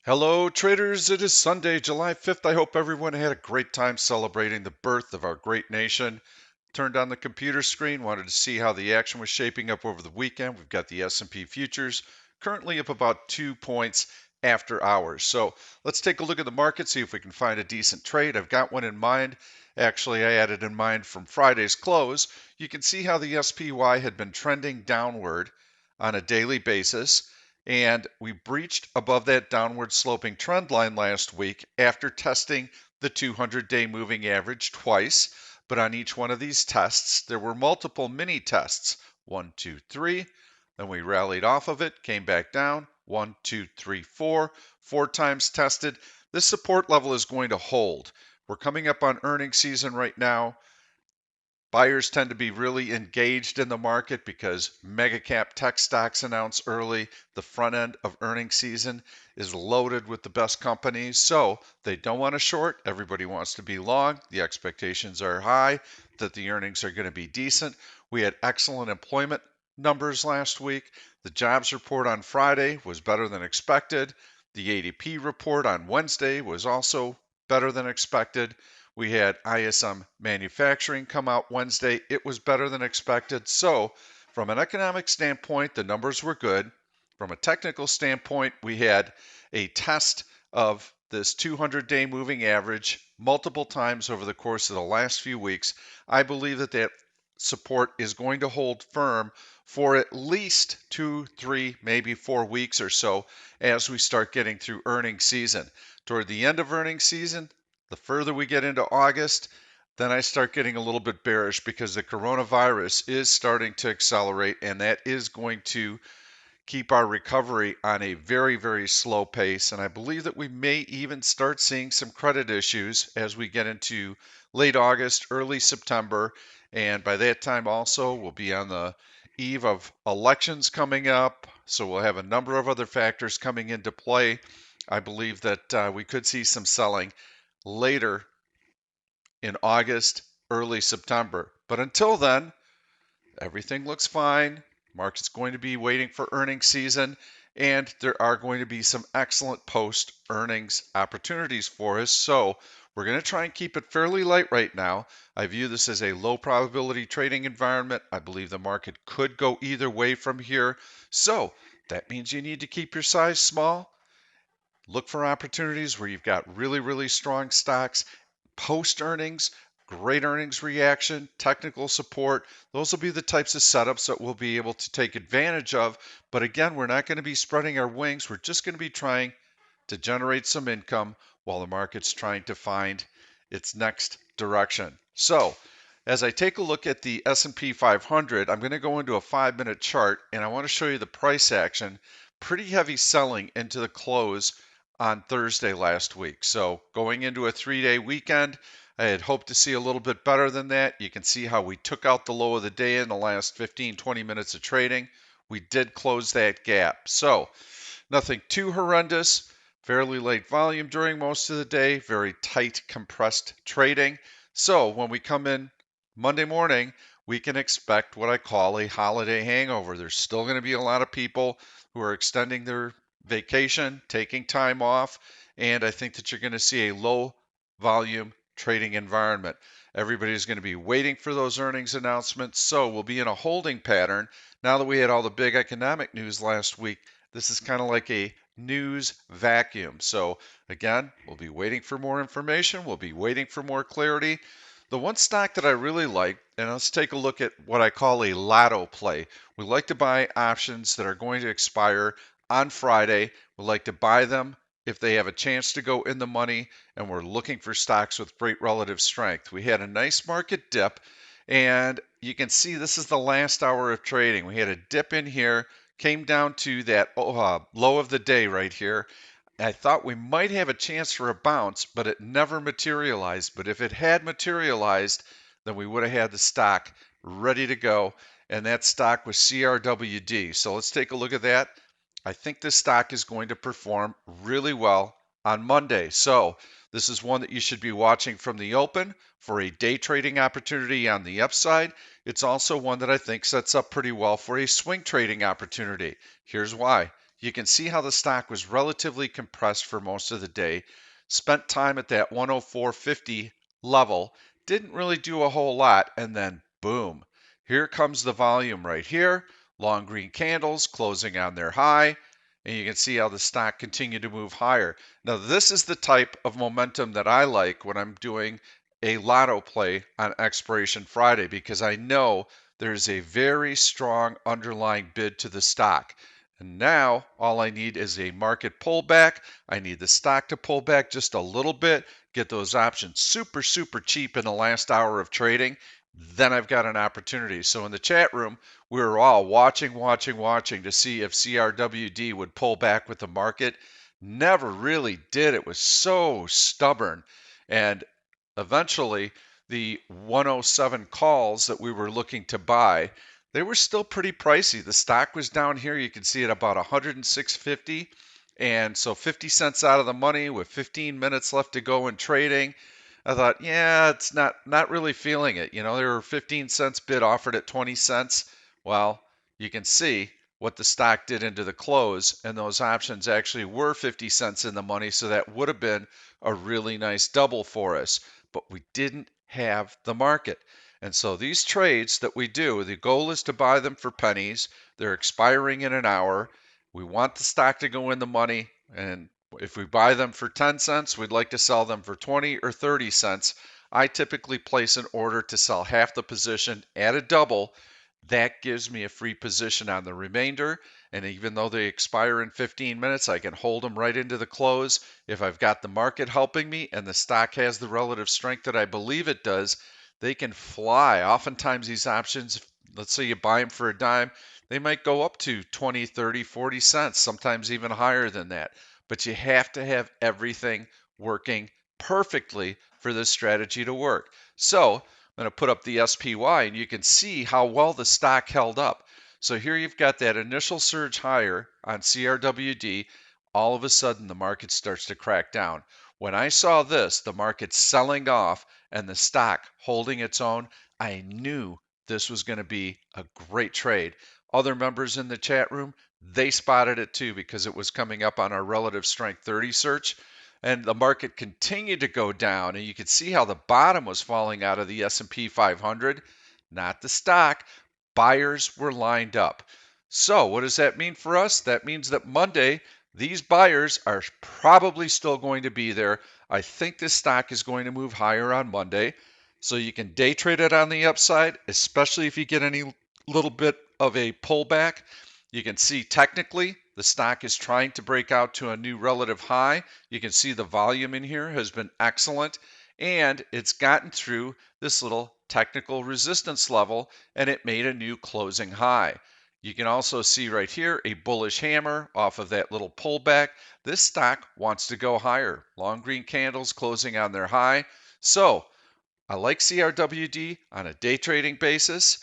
Hello, traders. It is Sunday, July 5th. I hope everyone had a great time celebrating the birth of our great nation. Turned on the computer screen, wanted to see how the action was shaping up over the weekend. We've got the S&P futures currently up about 2 points after hours. So let's take a look at the market, see if we can find a decent trade. I've got one in mind. Actually, I had it in mind from Friday's close. You can see how the SPY had been trending downward on a daily basis. And we breached above that downward sloping trend line last week after testing the 200-day moving average twice. But on each one of these tests, there were multiple mini tests. 1, 2, 3. Then we rallied off of it, came back down. 1, 2, 3, 4. 4 times tested. This support level is going to hold. We're coming up on earnings season right now. Buyers tend to be really engaged in the market because mega cap tech stocks announce early. The front end of earnings season is loaded with the best companies, so they don't want to short. Everybody wants to be long. The expectations are high that the earnings are going to be decent. We had excellent employment numbers last week. The jobs report on Friday was better than expected. The ADP report on Wednesday was also better than expected. We had ISM manufacturing come out Wednesday. It was better than expected. So, from an economic standpoint, the numbers were good. From a technical standpoint, we had a test of this 200-day moving average multiple times over the course of the last few weeks. I believe that support is going to hold firm for at least 2, 3, maybe 4 weeks or so as we start getting through earnings season. Toward the end of earnings season, the further we get into August, then I start getting a little bit bearish because the coronavirus is starting to accelerate, and that is going to keep our recovery on a very, very slow pace. And I believe that we may even start seeing some credit issues as we get into late August, early September. And by that time, also, we'll be on the eve of elections coming up. So we'll have a number of other factors coming into play. I believe that we could see some selling later in August, early September. But until then, everything looks fine. Market's going to be waiting for earnings season, and there are going to be some excellent post earnings opportunities for us. So we're going to try and keep it fairly light right now. I view this as a low probability trading environment. I believe the market could go either way from here. So that means you need to keep your size small. Look for opportunities where you've got really, really strong stocks. Post earnings, great earnings reaction, technical support. Those will be the types of setups that we'll be able to take advantage of. But again, we're not going to be spreading our wings. We're just going to be trying to generate some income while the market's trying to find its next direction. So, as I take a look at the S&P 500, I'm going to go into a 5-minute chart, and I want to show you the price action. Pretty heavy selling into the close on Thursday last week. So going into a 3-day weekend, I had hoped to see a little bit better than that. You can see how we took out the low of the day in the last 15, 20 minutes of trading. We did close that gap. So nothing too horrendous. Fairly late volume during most of the day. Very tight, compressed trading. So when we come in Monday morning, we can expect what I call a holiday hangover. There's still going to be a lot of people who are extending their vacation, taking time off, and I think that you're going to see a low volume trading environment. Everybody's going to be waiting for those earnings announcements, so we'll be in a holding pattern. Now that we had all the big economic news last week, this is kind of like a news vacuum. So again, we'll be waiting for more information. We'll be waiting for more clarity. The one stock that I really like, and let's take a look at what I call a lotto play. We like to buy options that are going to expire on Friday. We like to buy them if they have a chance to go in the money, and we're looking for stocks with great relative strength. We had a nice market dip, and you can see this is the last hour of trading. We had a dip in here, came down to that low of the day right here. I thought we might have a chance for a bounce, but it never materialized. But if it had materialized, then we would have had the stock ready to go, and that stock was CRWD. So let's take a look at that. I think this stock is going to perform really well on Monday. So this is one that you should be watching from the open for a day trading opportunity on the upside. It's also one that I think sets up pretty well for a swing trading opportunity. Here's why. You can see how the stock was relatively compressed for most of the day, spent time at that 104.50 level, didn't really do a whole lot, and then boom, here comes the volume right here. Long green candles closing on their high, and you can see how the stock continued to move higher. Now, this is the type of momentum that I like when I'm doing a lotto play on Expiration Friday because I know there's a very strong underlying bid to the stock. And now all I need is a market pullback. I need the stock to pull back just a little bit, get those options super, super cheap in the last hour of trading. Then I've got an opportunity. So in the chat room, we were all watching to see if CRWD would pull back with the market. Never really did. It was so stubborn. And eventually, the 107 calls that we were looking to buy, they were still pretty pricey. The stock was down here. You can see it about 106.50. And so 50 cents out of the money with 15 minutes left to go in trading. I thought, yeah, it's not really feeling it. There were 15 cents bid offered at 20 cents. Well, you can see what the stock did into the close, and those options actually were 50 cents in the money, so that would have been a really nice double for us. But we didn't have the market. And so these trades that we do, the goal is to buy them for pennies. They're expiring in an hour. We want the stock to go in the money, and if we buy them for 10 cents, we'd like to sell them for 20 or 30 cents. I typically place an order to sell half the position at a double. That gives me a free position on the remainder. And even though they expire in 15 minutes, I can hold them right into the close. If I've got the market helping me and the stock has the relative strength that I believe it does, they can fly. Oftentimes these options, let's say you buy them for a dime, they might go up to 20, 30, 40 cents, sometimes even higher than that. But you have to have everything working perfectly for this strategy to work. So I'm going to put up the SPY and you can see how well the stock held up. So here you've got that initial surge higher on CRWD. All of a sudden the market starts to crack down. When I saw this, the market selling off and the stock holding its own, I knew this was going to be a great trade. Other members in the chat room, they spotted it too because it was coming up on our relative strength 30 search, and the market continued to go down, and you could see how the bottom was falling out of the S&P 500, not the stock. Buyers were lined up. So what does that mean for us? That means that Monday, these buyers are probably still going to be there. I think this stock is going to move higher on Monday. So you can day trade it on the upside, especially if you get any little bit of a pullback. You can see technically the stock is trying to break out to a new relative high. You can see the volume in here has been excellent, and it's gotten through this little technical resistance level, and it made a new closing high. You can also see right here a bullish hammer off of that little pullback. This stock wants to go higher. Long green candles closing on their high. So I like CRWD on a day trading basis.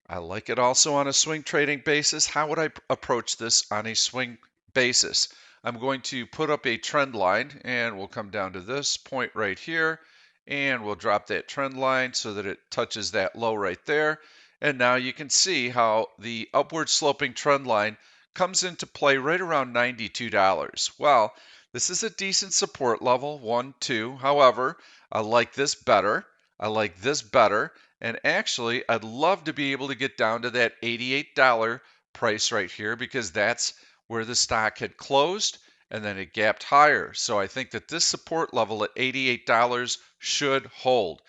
I like it also on a swing trading basis. How would I approach this on a swing basis? I'm going to put up a trend line, and we'll come down to this point right here, and we'll drop that trend line so that it touches that low right there. And now you can see how the upward sloping trend line comes into play right around $92. Well, this is a decent support level, 1, 2. However, I like this better. I like this better. And actually, I'd love to be able to get down to that $88 price right here because that's where the stock had closed and then it gapped higher. So I think that this support level at $88 should hold.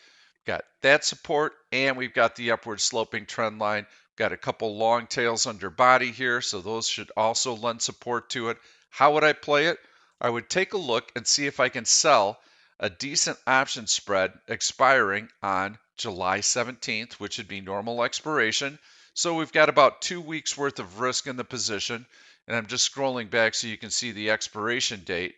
Got that support, and we've got the upward sloping trend line. Got a couple long tails under body here, so those should also lend support to it. How would I play it? I would take a look and see if I can sell a decent option spread expiring on July 17th, which would be normal expiration. So we've got about 2 weeks worth of risk in the position. And I'm just scrolling back so you can see the expiration date.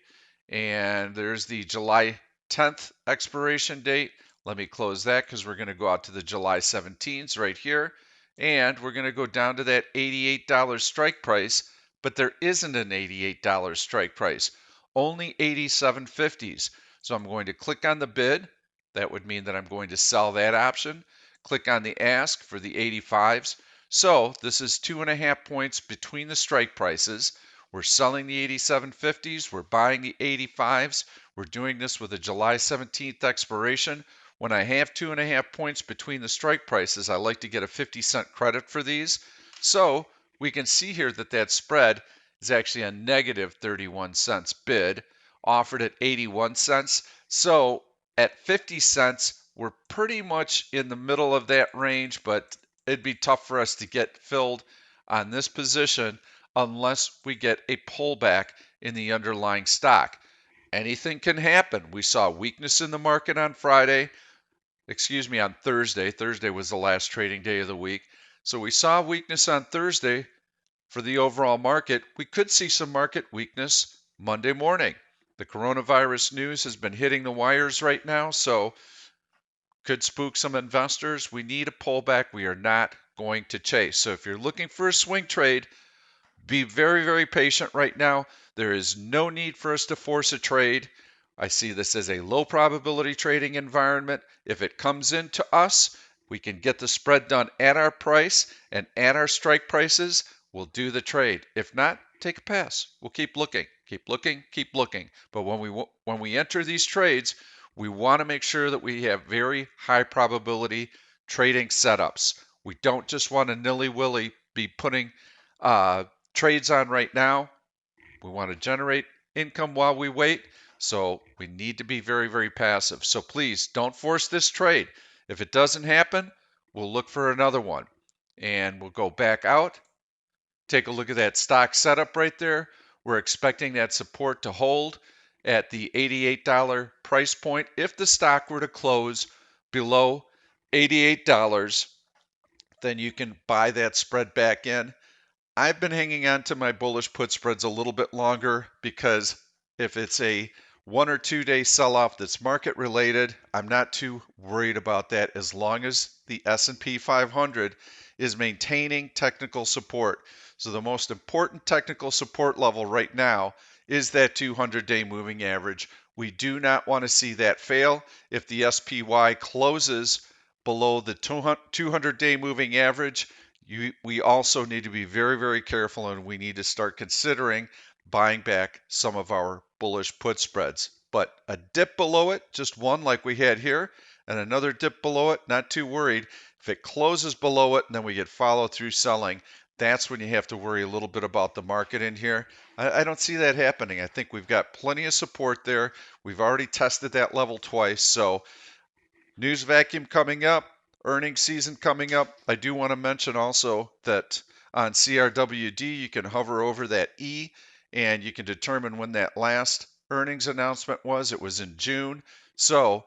And there's the July 10th expiration date. Let me close that because we're going to go out to the July 17th right here. And we're going to go down to that $88 strike price, but there isn't an $88 strike price, only 87.50s. So I'm going to click on the bid. That would mean that I'm going to sell that option. Click on the ask for the 85s. So this is 2.5 points between the strike prices. We're selling the 87.50s. We're buying the 85s. We're doing this with a July 17th expiration. When I have 2.5 points between the strike prices, I like to get a 50-cent credit for these. So we can see here that that spread is actually a negative 31 cents bid, offered at 81 cents. So at 50 cents, we're pretty much in the middle of that range, but it'd be tough for us to get filled on this position unless we get a pullback in the underlying stock. Anything can happen. We saw weakness in the market on on Thursday. Thursday was the last trading day of the week. So we saw weakness on Thursday for the overall market. We could see some market weakness Monday morning. The coronavirus news has been hitting the wires right now, so could spook some investors. We need a pullback. We are not going to chase. So if you're looking for a swing trade, be very, very patient right now. There is no need for us to force a trade. I see this as a low probability trading environment. If it comes into us, we can get the spread done at our price and at our strike prices. We'll do the trade. If not, take a pass. We'll keep looking, keep looking, keep looking. But when we enter these trades, we want to make sure that we have very high probability trading setups. We don't just want to nilly-willy be putting trades on right now. We want to generate income while we wait. So we need to be very, very passive. So please don't force this trade. If it doesn't happen, we'll look for another one. And we'll go back out. Take a look at that stock setup right there. We're expecting that support to hold at the $88 price point. If the stock were to close below $88, then you can buy that spread back in. I've been hanging on to my bullish put spreads a little bit longer because if it's a 1 or 2 day sell-off that's market related, I'm not too worried about that as long as the S&P 500 is maintaining technical support. So the most important technical support level right now is that 200-day moving average. We do not want to see that fail. If the SPY closes below the 200-day moving average, we also need to be very, very careful, and we need to start considering buying back some of our bullish put spreads. But a dip below it, just one like we had here, and another dip below it, not too worried. If it closes below it and then we get follow through selling, that's when you have to worry a little bit about the market in here. I don't see that happening. I think we've got plenty of support there. We've already tested that level twice. So news vacuum coming up, earnings season coming up. I do want to mention also that on CRWD, you can hover over that E and you can determine when that last earnings announcement was. It was in June. So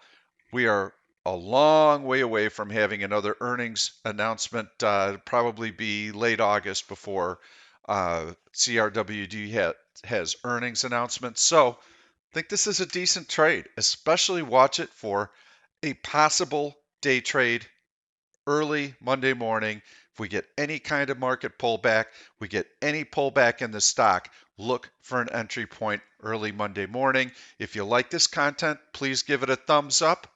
we are a long way away from having another earnings announcement. Probably be late August before CRWD has earnings announcements. So I think this is a decent trade, especially watch it for a possible day trade early Monday morning. If we get any kind of market pullback, we get any pullback in the stock, look for an entry point early Monday morning. If you like this content, please give it a thumbs up.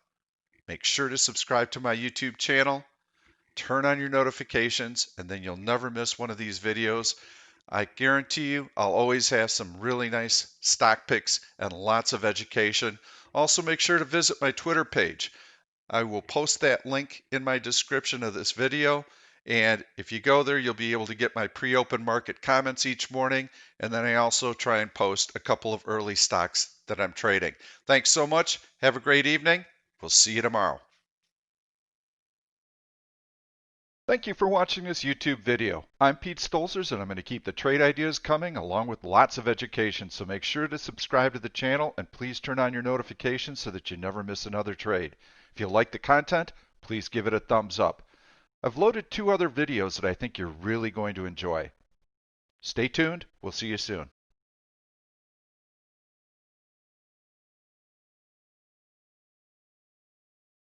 Make sure to subscribe to my YouTube channel. Turn on your notifications, and then you'll never miss one of these videos. I guarantee you I'll always have some really nice stock picks and lots of education. Also, make sure to visit my Twitter page. I will post that link in my description of this video. And if you go there, you'll be able to get my pre-open market comments each morning. And then I also try and post a couple of early stocks that I'm trading. Thanks so much. Have a great evening. We'll see you tomorrow. Thank you for watching this YouTube video. I'm Pete Stolzers, and I'm going to keep the trade ideas coming along with lots of education. So make sure to subscribe to the channel and please turn on your notifications so that you never miss another trade. If you like the content, please give it a thumbs up. I've loaded 2 other videos that I think you're really going to enjoy. Stay tuned. We'll see you soon.